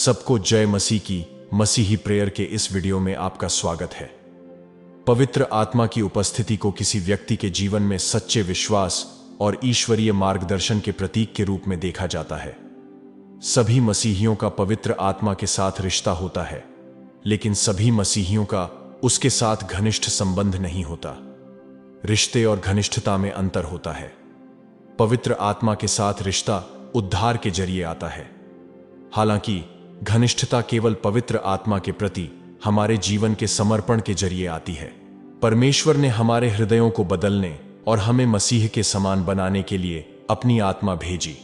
सबको जय मसीह की मसीही प्रेयर के इस वीडियो में आपका स्वागत है। पवित्र आत्मा की उपस्थिति को किसी व्यक्ति के जीवन में सच्चे विश्वास और ईश्वरीय मार्गदर्शन के प्रतीक के रूप में देखा जाता है। सभी मसीहियों का पवित्र आत्मा के साथ रिश्ता होता है, लेकिन सभी मसीहियों का उसके साथ घनिष्ठ संबंध नहीं होता। रिश्ते और घनिष्ठता में अंतर होता है। पवित्र आत्मा के साथ रिश्ता उद्धार के जरिए आता है, हालांकि घनिष्ठता केवल पवित्र आत्मा के प्रति हमारे जीवन के समर्पण के जरिए आती है। परमेश्वर ने हमारे हृदयों को बदलने और हमें मसीह के समान बनाने के लिए अपनी आत्मा भेजी।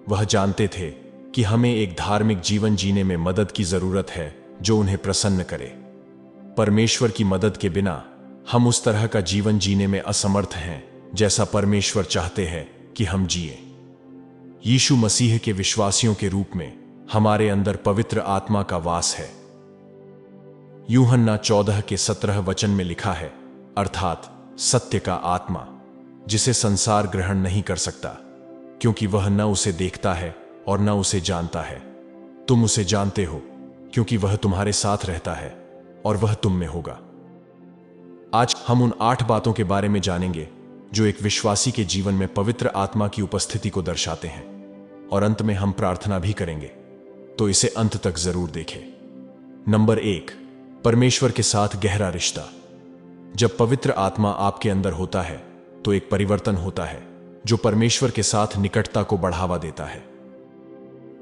वह जानते थे कि हमें एक धार्मिक जीवन जीने में मदद की जरूरत है जो उन्हें प्रसन्न करे। परमेश्वर की मदद के बिना हम उस तरह का जीवन जीने में असमर्थ हैं जैसा परमेश्वर चाहते हैं कि हम जिए। यीशु मसीह के विश्वासियों के रूप में हमारे अंदर पवित्र आत्मा का वास है। यूहन्ना 14 के 17 वचन में लिखा है, अर्थात सत्य का आत्मा, जिसे संसार ग्रहण नहीं कर सकता, क्योंकि वह न उसे देखता है और न उसे जानता है। तुम उसे जानते हो क्योंकि वह तुम्हारे साथ रहता है और वह तुम में होगा। आज हम उन 8 बातों के बारे में जानेंगे जो एक विश्वासी के जीवन में पवित्र आत्मा की उपस्थिति को दर्शाते हैं, और अंत में हम प्रार्थना भी करेंगे, तो इसे अंत तक जरूर देखें। नंबर 1, परमेश्वर के साथ गहरा रिश्ता। जब पवित्र आत्मा आपके अंदर होता है तो एक परिवर्तन होता है जो परमेश्वर के साथ निकटता को बढ़ावा देता है।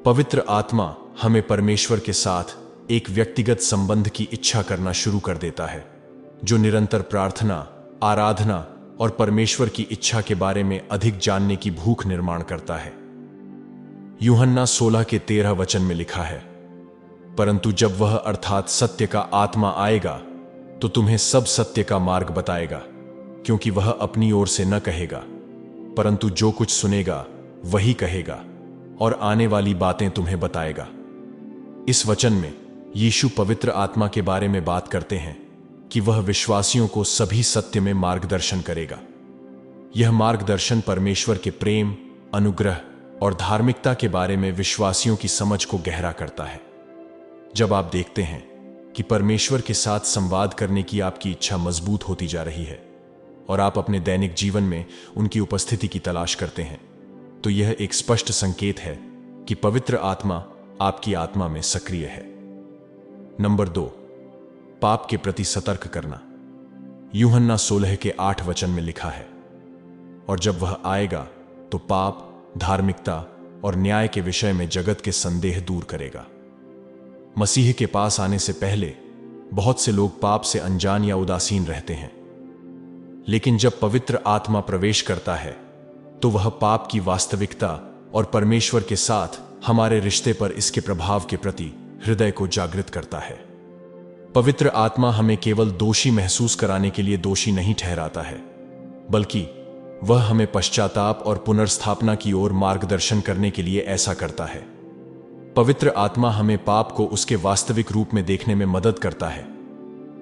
पवित्र आत्मा हमें परमेश्वर के साथ एक व्यक्तिगत संबंध की इच्छा करना शुरू कर देता है, जो निरंतर प्रार्थना, आराधना और परमेश्वर की इच्छा के बारे में अधिक जानने की भूख निर्माण करता है। यूहन्ना 16 के 13 वचन में लिखा है, परंतु जब वह अर्थात सत्य का आत्मा आएगा तो तुम्हें सब सत्य का मार्ग बताएगा, क्योंकि वह अपनी ओर से न कहेगा, परंतु जो कुछ सुनेगा वही कहेगा और आने वाली बातें तुम्हें बताएगा। इस वचन में यीशु पवित्र आत्मा के बारे में बात करते हैं कि वह विश्वासियों को सभी सत्य में मार्गदर्शन करेगा। यह मार्गदर्शन परमेश्वर के प्रेम, अनुग्रह और धार्मिकता के बारे में विश्वासियों की समझ को गहरा करता है। जब आप देखते हैं कि परमेश्वर के साथ संवाद करने की आपकी इच्छा मजबूत होती जा रही है और आप अपने दैनिक जीवन में उनकी उपस्थिति की तलाश करते हैं, तो यह एक स्पष्ट संकेत है कि पवित्र आत्मा आपकी आत्मा में सक्रिय है। नंबर 2, पाप के प्रति सतर्क करना। यूहन्ना 16 के 8 वचन में लिखा है, और जब वह आएगा तो पाप, धार्मिकता और न्याय के विषय में जगत के संदेह दूर करेगा। मसीह के पास आने से पहले बहुत से लोग पाप से अनजान या उदासीन रहते हैं, लेकिन जब पवित्र आत्मा प्रवेश करता है तो वह पाप की वास्तविकता और परमेश्वर के साथ हमारे रिश्ते पर इसके प्रभाव के प्रति हृदय को जागृत करता है। पवित्र आत्मा हमें केवल दोषी महसूस कराने के लिए दोषी नहीं ठहराता है, बल्कि वह हमें पश्चाताप और पुनर्स्थापना की ओर मार्गदर्शन करने के लिए ऐसा करता है। पवित्र आत्मा हमें पाप को उसके वास्तविक रूप में देखने में मदद करता है,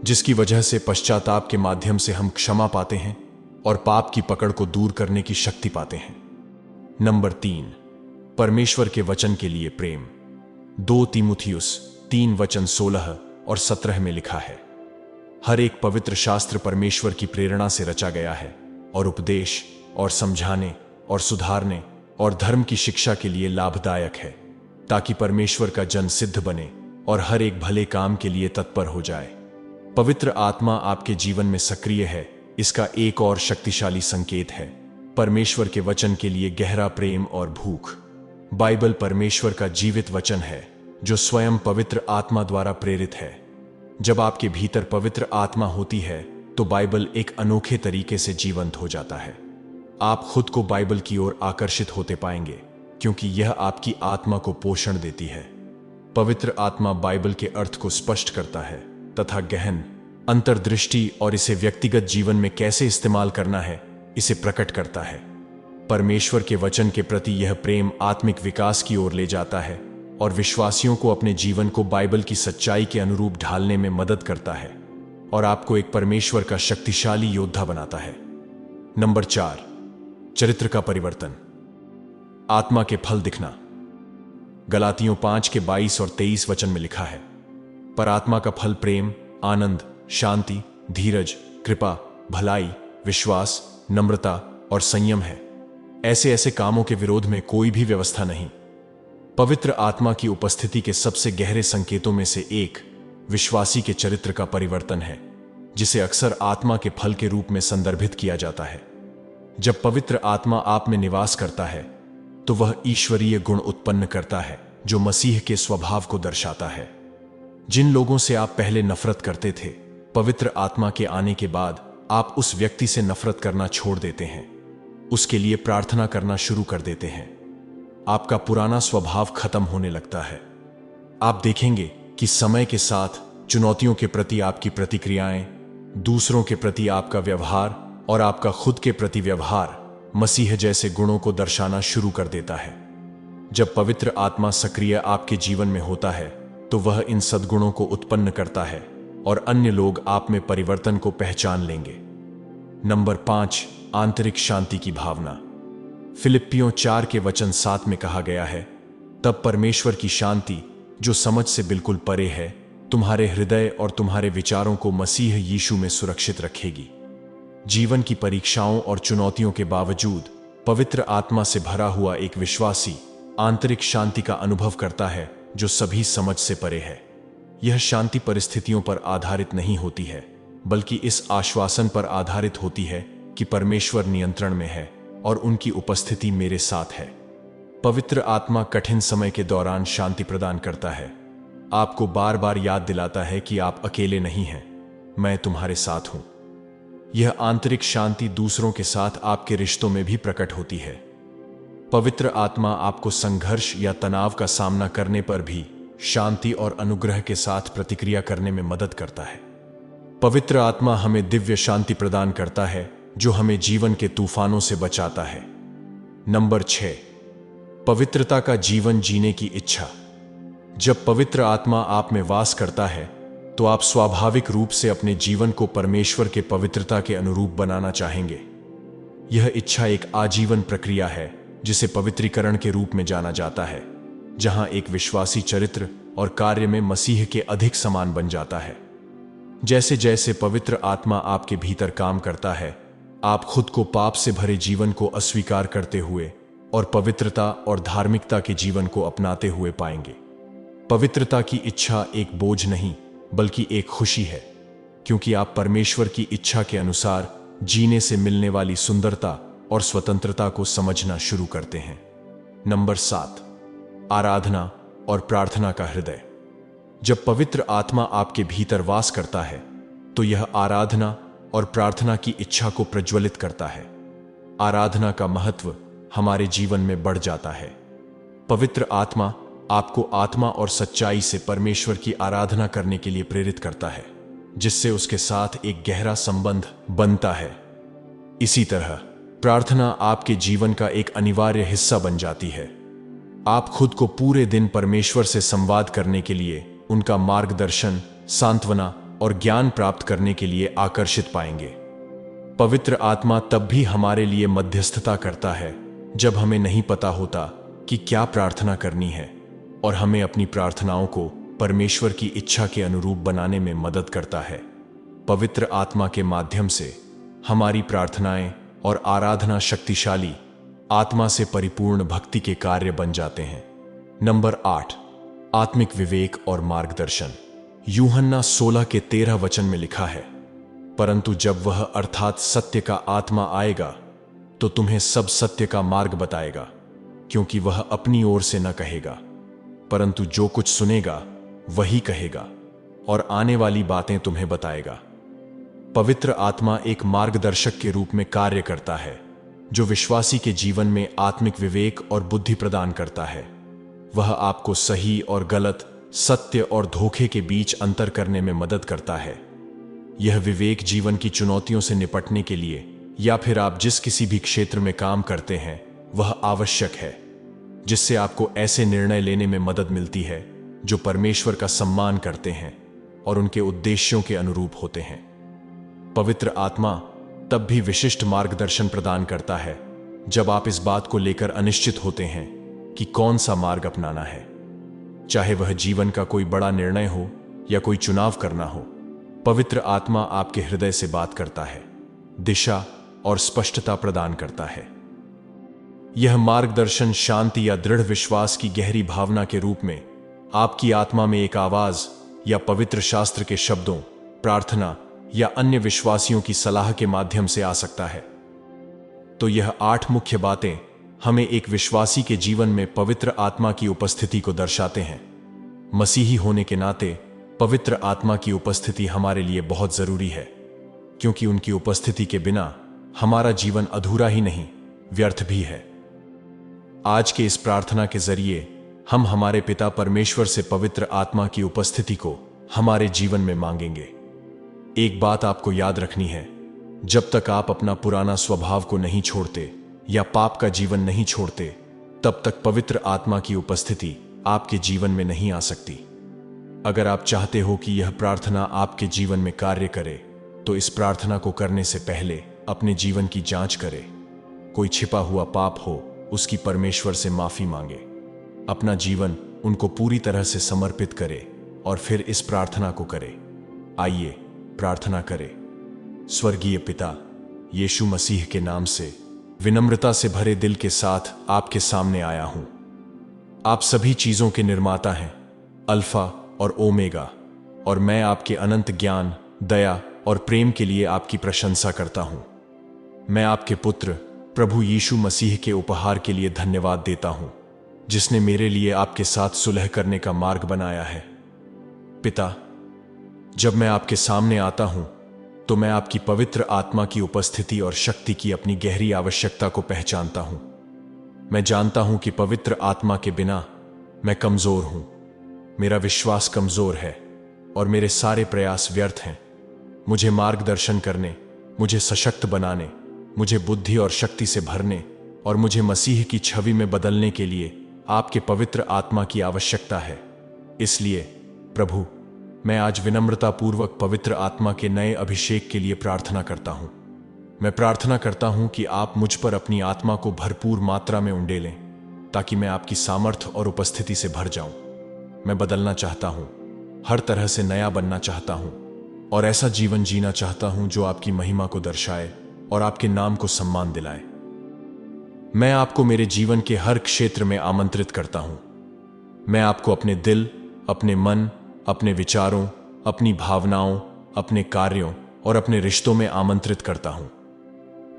जिसकी वजह से पश्चाताप के माध्यम से हम क्षमा पाते हैं और पाप की पकड़ को दूर करने की शक्ति पाते हैं। नंबर 3, परमेश्वर के वचन के लिए प्रेम। 2 तीमुथियुस 3 वचन 16 और 17 में लिखा है, हर एक पवित्र शास्त्र परमेश्वर की प्रेरणा से रचा गया है और उपदेश और समझाने और सुधारने और धर्म की शिक्षा के लिए लाभदायक है, ताकि परमेश्वर का जन सिद्ध बने और हर एक भले काम के लिए तत्पर हो जाए। पवित्र आत्मा आपके जीवन में सक्रिय है, इसका एक और शक्तिशाली संकेत है परमेश्वर के वचन के लिए गहरा प्रेम और भूख। बाइबल परमेश्वर का जीवित वचन है जो स्वयं पवित्र आत्मा द्वारा प्रेरित है। जब आपके भीतर पवित्र आत्मा होती है तो बाइबल एक अनोखे तरीके से जीवंत हो जाता है। आप खुद को बाइबल की ओर आकर्षित होते पाएंगे, क्योंकि यह आपकी आत्मा को पोषण देती है। पवित्र आत्मा बाइबल के अर्थ को स्पष्ट करता है तथा गहन अंतर्दृष्टि और इसे व्यक्तिगत जीवन में कैसे इस्तेमाल करना है इसे प्रकट करता है। परमेश्वर के वचन के प्रति यह प्रेम आत्मिक विकास की ओर ले जाता है और विश्वासियों को अपने जीवन को बाइबल की सच्चाई के अनुरूप ढालने में मदद करता है और आपको एक परमेश्वर का शक्तिशाली योद्धा बनाता है। नंबर 4, चरित्र का परिवर्तन। आत्मा के फल दिखना। गलातियों 5 के 22 और 23 वचन में लिखा है, पर आत्मा का फल प्रेम, आनंद, शांति, धीरज, कृपा, भलाई, विश्वास, नम्रता और संयम है। ऐसे ऐसे कामों के विरोध में कोई भी व्यवस्था नहीं। पवित्र आत्मा की उपस्थिति के सबसे गहरे संकेतों में से एक विश्वासी के चरित्र का परिवर्तन है, जिसे अक्सर आत्मा के फल के रूप में संदर्भित किया जाता है। जब पवित्र आत्मा आप में निवास करता है तो वह ईश्वरीय गुण उत्पन्न करता है जो मसीह के स्वभाव को दर्शाता है। जिन लोगों से आप पहले नफरत करते थे, पवित्र आत्मा के आने के बाद आप उस व्यक्ति से नफरत करना छोड़ देते हैं, उसके लिए प्रार्थना करना शुरू कर देते हैं। आपका पुराना स्वभाव खत्म होने लगता है। आप देखेंगे कि समय के साथ चुनौतियों के प्रति आपकी प्रतिक्रियाएं, दूसरों के प्रति आपका व्यवहार और आपका खुद के प्रति व्यवहार मसीह जैसे गुणों को दर्शाना शुरू कर देता है। जब पवित्र आत्मा सक्रिय आपके जीवन में होता है तो वह इन सद्गुणों को उत्पन्न करता है और अन्य लोग आप में परिवर्तन को पहचान लेंगे। नंबर 5, आंतरिक शांति की भावना। फिलिप्पियों 4 के वचन 7 में कहा गया है, तब परमेश्वर की शांति जो समझ से बिल्कुल परे है तुम्हारे हृदय और तुम्हारे विचारों को मसीह यीशु में सुरक्षित रखेगी। जीवन की परीक्षाओं और चुनौतियों के बावजूद पवित्र आत्मा से भरा हुआ एक विश्वासी आंतरिक शांति का अनुभव करता है जो सभी समझ से परे है। यह शांति परिस्थितियों पर आधारित नहीं होती है, बल्कि इस आश्वासन पर आधारित होती है कि परमेश्वर नियंत्रण में है और उनकी उपस्थिति मेरे साथ है। पवित्र आत्मा कठिन समय के दौरान शांति प्रदान करता है, आपको बार बार याद दिलाता है कि आप अकेले नहीं हैं, मैं तुम्हारे साथ हूं। यह आंतरिक शांति दूसरों के साथ आपके रिश्तों में भी प्रकट होती है। पवित्र आत्मा आपको संघर्ष या तनाव का सामना करने पर भी शांति और अनुग्रह के साथ प्रतिक्रिया करने में मदद करता है। पवित्र आत्मा हमें दिव्य शांति प्रदान करता है जो हमें जीवन के तूफानों से बचाता है। नंबर 6, पवित्रता का जीवन जीने की इच्छा। जब पवित्र आत्मा आप में वास करता है तो आप स्वाभाविक रूप से अपने जीवन को परमेश्वर के पवित्रता के अनुरूप बनाना चाहेंगे। यह इच्छा एक आजीवन प्रक्रिया है जिसे पवित्रीकरण के रूप में जाना जाता है, जहां एक विश्वासी चरित्र और कार्य में मसीह के अधिक समान बन जाता है। जैसे जैसे पवित्र आत्मा आपके भीतर काम करता है, आप खुद को पाप से भरे जीवन को अस्वीकार करते हुए और पवित्रता और धार्मिकता के जीवन को अपनाते हुए पाएंगे। पवित्रता की इच्छा एक बोझ नहीं बल्कि एक खुशी है, क्योंकि आप परमेश्वर की इच्छा के अनुसार जीने से मिलने वाली सुंदरता और स्वतंत्रता को समझना शुरू करते हैं। नंबर 7, आराधना और प्रार्थना का हृदय। जब पवित्र आत्मा आपके भीतर वास करता है तो यह आराधना और प्रार्थना की इच्छा को प्रज्वलित करता है। आराधना का महत्व हमारे जीवन में बढ़ जाता है। पवित्र आत्मा आपको आत्मा और सच्चाई से परमेश्वर की आराधना करने के लिए प्रेरित करता है, जिससे उसके साथ एक गहरा संबंध बनता है। इसी तरह प्रार्थना आपके जीवन का एक अनिवार्य हिस्सा बन जाती है। आप खुद को पूरे दिन परमेश्वर से संवाद करने के लिए, उनका मार्गदर्शन, सांत्वना और ज्ञान प्राप्त करने के लिए आकर्षित पाएंगे। पवित्र आत्मा तब भी हमारे लिए मध्यस्थता करता है जब हमें नहीं पता होता कि क्या प्रार्थना करनी है, और हमें अपनी प्रार्थनाओं को परमेश्वर की इच्छा के अनुरूप बनाने में मदद करता है। पवित्र आत्मा के माध्यम से हमारी प्रार्थनाएं और आराधना शक्तिशाली, आत्मा से परिपूर्ण भक्ति के कार्य बन जाते हैं। नंबर 8, आत्मिक विवेक और मार्गदर्शन। यूहन्ना 16 के 13 वचन में लिखा है, परंतु जब वह अर्थात सत्य का आत्मा आएगा तो तुम्हें सब सत्य का मार्ग बताएगा, क्योंकि वह अपनी ओर से न कहेगा, परंतु जो कुछ सुनेगा वही कहेगा और आने वाली बातें तुम्हें बताएगा। पवित्र आत्मा एक मार्गदर्शक के रूप में कार्य करता है, जो विश्वासी के जीवन में आत्मिक विवेक और बुद्धि प्रदान करता है। वह आपको सही और गलत, सत्य और धोखे के बीच अंतर करने में मदद करता है। यह विवेक जीवन की चुनौतियों से निपटने के लिए या फिर आप जिस किसी भी क्षेत्र में काम करते हैं वह आवश्यक है, जिससे आपको ऐसे निर्णय लेने में मदद मिलती है जो परमेश्वर का सम्मान करते हैं और उनके उद्देश्यों के अनुरूप होते हैं। पवित्र आत्मा तब भी विशिष्ट मार्गदर्शन प्रदान करता है जब आप इस बात को लेकर अनिश्चित होते हैं कि कौन सा मार्ग अपनाना है। चाहे वह जीवन का कोई बड़ा निर्णय हो या कोई चुनाव करना हो। पवित्र आत्मा आपके हृदय से बात करता है, दिशा और स्पष्टता प्रदान करता है। यह मार्गदर्शन शांति या दृढ़ विश्वास की गहरी भावना के रूप में आपकी आत्मा में एक आवाज या पवित्र शास्त्र के शब्दों, प्रार्थना या अन्य विश्वासियों की सलाह के माध्यम से आ सकता है। तो यह 8 मुख्य बातें हमें एक विश्वासी के जीवन में पवित्र आत्मा की उपस्थिति को दर्शाते हैं। मसीही होने के नाते पवित्र आत्मा की उपस्थिति हमारे लिए बहुत जरूरी है, क्योंकि उनकी उपस्थिति के बिना हमारा जीवन अधूरा ही नहीं, व्यर्थ भी है। आज के इस प्रार्थना के जरिए हम हमारे पिता परमेश्वर से पवित्र आत्मा की उपस्थिति को हमारे जीवन में मांगेंगे। एक बात आपको याद रखनी है, जब तक आप अपना पुराना स्वभाव को नहीं छोड़ते या पाप का जीवन नहीं छोड़ते, तब तक पवित्र आत्मा की उपस्थिति आपके जीवन में नहीं आ सकती। अगर आप चाहते हो कि यह प्रार्थना आपके जीवन में कार्य करे, तो इस प्रार्थना को करने से पहले अपने जीवन की जांच करें। कोई छिपा हुआ पाप हो, उसकी परमेश्वर से माफी मांगे, अपना जीवन उनको पूरी तरह से समर्पित करे और फिर इस प्रार्थना को करे। आइए प्रार्थना करें। स्वर्गीय पिता, यीशु मसीह के नाम से विनम्रता से भरे दिल के साथ आपके सामने आया हूं। आप सभी चीजों के निर्माता हैं, अल्फा और ओमेगा, और मैं आपके अनंत ज्ञान, दया और प्रेम के लिए आपकी प्रशंसा करता हूं। मैं आपके पुत्र प्रभु यीशु मसीह के उपहार के लिए धन्यवाद देता हूं, जिसने मेरे लिए आपके साथ सुलह करने का मार्ग बनाया है। पिता, जब मैं आपके सामने आता हूं, तो मैं आपकी पवित्र आत्मा की उपस्थिति और शक्ति की अपनी गहरी आवश्यकता को पहचानता हूं। मैं जानता हूं कि पवित्र आत्मा के बिना मैं कमजोर हूं, मेरा विश्वास कमजोर है और मेरे सारे प्रयास व्यर्थ हैं। मुझे मार्गदर्शन करने, मुझे सशक्त बनाने, मुझे बुद्धि और शक्ति से भरने और मुझे मसीह की छवि में बदलने के लिए आपके पवित्र आत्मा की आवश्यकता है। इसलिए प्रभु, मैं आज विनम्रतापूर्वक पवित्र आत्मा के नए अभिषेक के लिए प्रार्थना करता हूं। मैं प्रार्थना करता हूं कि आप मुझ पर अपनी आत्मा को भरपूर मात्रा में उंडेलें, ताकि मैं आपकी सामर्थ्य और उपस्थिति से भर जाऊं। मैं बदलना चाहता हूं, हर तरह से नया बनना चाहता हूं और ऐसा जीवन जीना चाहता हूं जो आपकी महिमा को दर्शाए और आपके नाम को सम्मान दिलाए। मैं आपको मेरे जीवन के हर क्षेत्र में आमंत्रित करता हूं। मैं आपको अपने दिल, अपने मन, अपने विचारों, अपनी भावनाओं, अपने कार्यों और अपने रिश्तों में आमंत्रित करता हूं।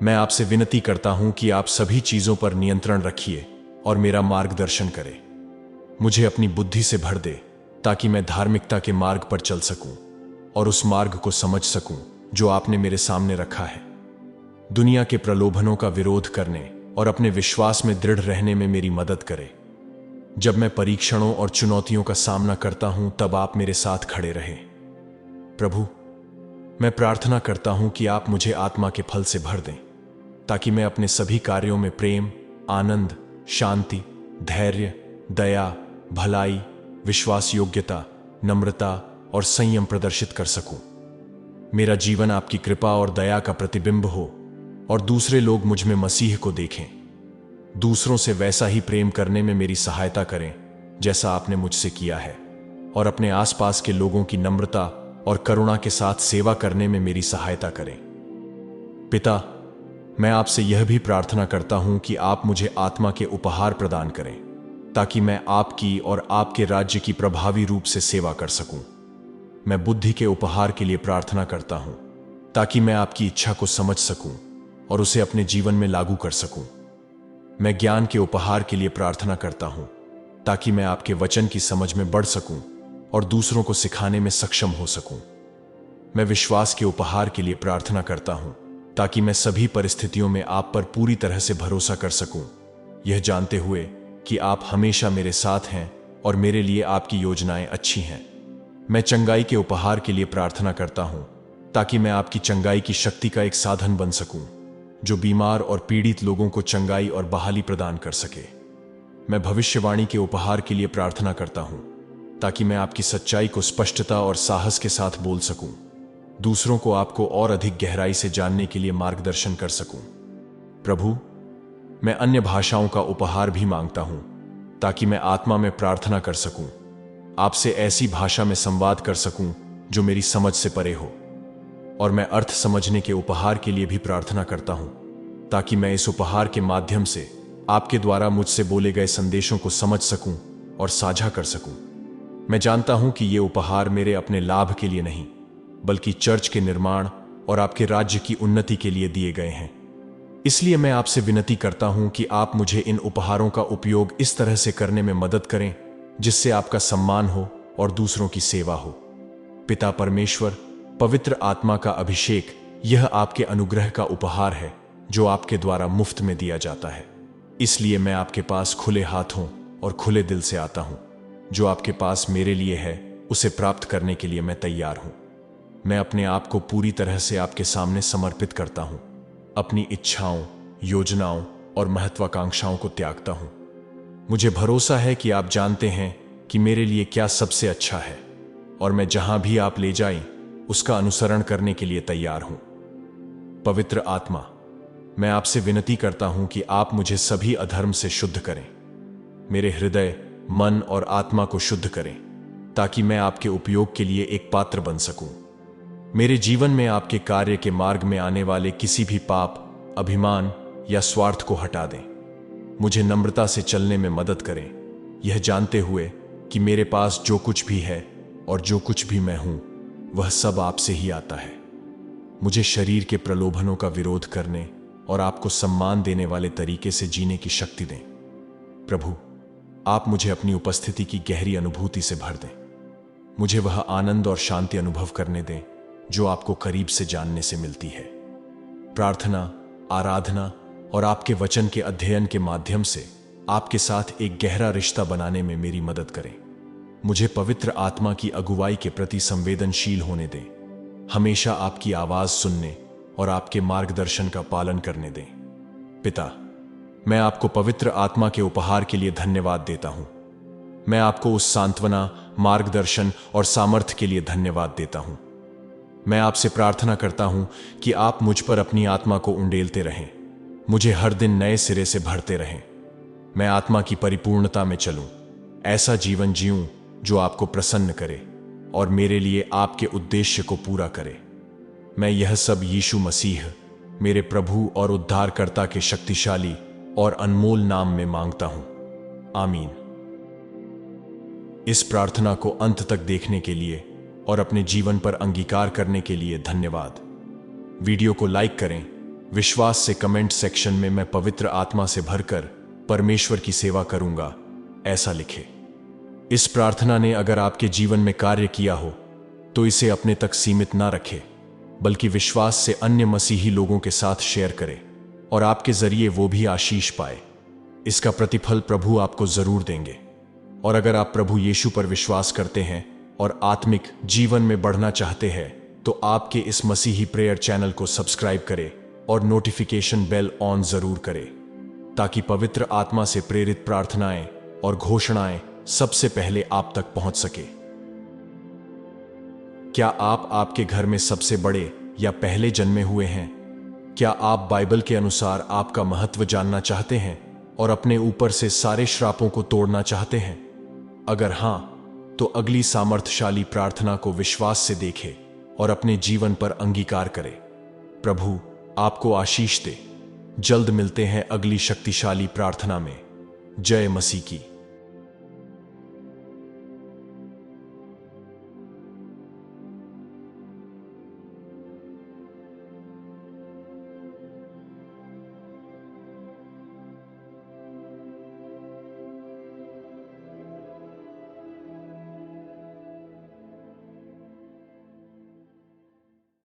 मैं आपसे विनती करता हूं कि आप सभी चीजों पर नियंत्रण रखिए और मेरा मार्गदर्शन करें। मुझे अपनी बुद्धि से भर दे, ताकि मैं धार्मिकता के मार्ग पर चल सकूं और उस मार्ग को समझ सकूं जो आपने मेरे सामने रखा है। दुनिया के प्रलोभनों का विरोध करने और अपने विश्वास में दृढ़ रहने में मेरी मदद करें। जब मैं परीक्षणों और चुनौतियों का सामना करता हूं, तब आप मेरे साथ खड़े रहें। प्रभु, मैं प्रार्थना करता हूं कि आप मुझे आत्मा के फल से भर दें, ताकि मैं अपने सभी कार्यों में प्रेम, आनंद, शांति, धैर्य, दया, भलाई, विश्वास योग्यता, नम्रता और संयम प्रदर्शित कर सकूं। मेरा जीवन आपकी कृपा और दया का प्रतिबिंब हो और दूसरे लोग मुझ में मसीह को देखें। दूसरों से वैसा ही प्रेम करने में मेरी सहायता करें जैसा आपने मुझसे किया है, और अपने आसपास के लोगों की नम्रता और करुणा के साथ सेवा करने में मेरी सहायता करें। पिता, मैं आपसे यह भी प्रार्थना करता हूं कि आप मुझे आत्मा के उपहार प्रदान करें, ताकि मैं आपकी और आपके राज्य की प्रभावी रूप से सेवा कर सकूं। मैं बुद्धि के उपहार के लिए प्रार्थना करता हूं, ताकि मैं आपकी इच्छा को समझ सकूं और उसे अपने जीवन में लागू कर सकूं। मैं ज्ञान के उपहार के लिए प्रार्थना करता हूं, ताकि मैं आपके वचन की समझ में बढ़ सकूं और दूसरों को सिखाने में सक्षम हो सकूं। मैं विश्वास के उपहार के लिए प्रार्थना करता हूं, ताकि मैं सभी परिस्थितियों में आप पर पूरी तरह से भरोसा कर सकूं, यह जानते हुए कि आप हमेशा मेरे साथ हैं और मेरे लिए आपकी योजनाएं अच्छी हैं। मैं चंगाई के उपहार के लिए प्रार्थना करता हूं, ताकि मैं आपकी चंगाई की शक्ति का एक साधन बन सकूं, जो बीमार और पीड़ित लोगों को चंगाई और बहाली प्रदान कर सके। मैं भविष्यवाणी के उपहार के लिए प्रार्थना करता हूं, ताकि मैं आपकी सच्चाई को स्पष्टता और साहस के साथ बोल सकूं, दूसरों को आपको और अधिक गहराई से जानने के लिए मार्गदर्शन कर सकूं। प्रभु, मैं अन्य भाषाओं का उपहार भी मांगता हूं, ताकि मैं आत्मा में प्रार्थना कर सकूं, आपसे ऐसी भाषा में संवाद कर सकूं जो मेरी समझ से परे हो। और मैं अर्थ समझने के उपहार के लिए भी प्रार्थना करता हूं, ताकि मैं इस उपहार के माध्यम से आपके द्वारा मुझसे बोले गए संदेशों को समझ सकूं और साझा कर सकूं। मैं जानता हूं कि ये उपहार मेरे अपने लाभ के लिए नहीं, बल्कि चर्च के निर्माण और आपके राज्य की उन्नति के लिए दिए गए हैं। इसलिए मैं आपसे विनती करता हूं कि आप मुझे इन उपहारों का उपयोग इस तरह से करने में मदद करें जिससे आपका सम्मान हो और दूसरों की सेवा हो। पिता परमेश्वर, पवित्र आत्मा का अभिषेक, यह आपके अनुग्रह का उपहार है जो आपके द्वारा मुफ्त में दिया जाता है। इसलिए मैं आपके पास खुले हाथों और खुले दिल से आता हूं। जो आपके पास मेरे लिए है उसे प्राप्त करने के लिए मैं तैयार हूं। मैं अपने आप को पूरी तरह से आपके सामने समर्पित करता हूं। अपनी इच्छाओं, योजनाओं और महत्वाकांक्षाओं को त्यागता हूं। मुझे भरोसा है कि आप जानते हैं कि मेरे लिए क्या सबसे अच्छा है, और मैं जहां भी आप ले जाएं उसका अनुसरण करने के लिए तैयार हूं। पवित्र आत्मा, मैं आपसे विनती करता हूं कि आप मुझे सभी अधर्म से शुद्ध करें। मेरे हृदय, मन और आत्मा को शुद्ध करें, ताकि मैं आपके उपयोग के लिए एक पात्र बन सकूं। मेरे जीवन में आपके कार्य के मार्ग में आने वाले किसी भी पाप, अभिमान या स्वार्थ को हटा दें। मुझे नम्रता से चलने में मदद करें, यह जानते हुए कि मेरे पास जो कुछ भी है और जो कुछ भी मैं हूं वह सब आपसे ही आता है। मुझे शरीर के प्रलोभनों का विरोध करने और आपको सम्मान देने वाले तरीके से जीने की शक्ति दें। प्रभु, आप मुझे अपनी उपस्थिति की गहरी अनुभूति से भर दें। मुझे वह आनंद और शांति अनुभव करने दें जो आपको करीब से जानने से मिलती है। प्रार्थना, आराधना और आपके वचन के अध्ययन के माध्यम से आपके साथ एक गहरा रिश्ता बनाने में मेरी मदद करें। मुझे पवित्र आत्मा की अगुवाई के प्रति संवेदनशील होने दें। हमेशा आपकी आवाज सुनने और आपके मार्गदर्शन का पालन करने दें। पिता, मैं आपको पवित्र आत्मा के उपहार के लिए धन्यवाद देता हूं। मैं आपको उस सांत्वना, मार्गदर्शन और सामर्थ्य के लिए धन्यवाद देता हूं। मैं आपसे प्रार्थना करता हूं कि आप मुझ पर अपनी आत्मा को उंडेलते रहें, मुझे हर दिन नए सिरे से भरते रहें। मैं आत्मा की परिपूर्णता में चलूं, ऐसा जीवन जीऊं जो आपको प्रसन्न करे और मेरे लिए आपके उद्देश्य को पूरा करे। मैं यह सब यीशु मसीह, मेरे प्रभु और उद्धारकर्ता के शक्तिशाली और अनमोल नाम में मांगता हूं। आमीन। इस प्रार्थना को अंत तक देखने के लिए और अपने जीवन पर अंगीकार करने के लिए धन्यवाद। वीडियो को लाइक करें। विश्वास से कमेंट सेक्शन में मैं पवित्र आत्मा से भरकर परमेश्वर की सेवा करूंगा ऐसा लिखें। इस प्रार्थना ने अगर आपके जीवन में कार्य किया हो तो इसे अपने तक सीमित ना रखें, बल्कि विश्वास से अन्य मसीही लोगों के साथ शेयर करें और आपके जरिए वो भी आशीष पाए। इसका प्रतिफल प्रभु आपको जरूर देंगे। और अगर आप प्रभु यीशु पर विश्वास करते हैं और आत्मिक जीवन में बढ़ना चाहते हैं तो आपके इस मसीही प्रेयर चैनल को सब्सक्राइब करें और नोटिफिकेशन बेल ऑन जरूर करें, ताकि पवित्र आत्मा से प्रेरित प्रार्थनाएं और घोषणाएं सबसे पहले आप तक पहुंच सके। क्या आप आपके घर में सबसे बड़े या पहले जन्मे हुए हैं? क्या आप बाइबल के अनुसार आपका महत्व जानना चाहते हैं और अपने ऊपर से सारे श्रापों को तोड़ना चाहते हैं? अगर हां, तो अगली सामर्थ्यशाली प्रार्थना को विश्वास से देखें और अपने जीवन पर अंगीकार करें। प्रभु आपको आशीष दे। जल्द मिलते हैं अगली शक्तिशाली प्रार्थना में। जय मसीह की।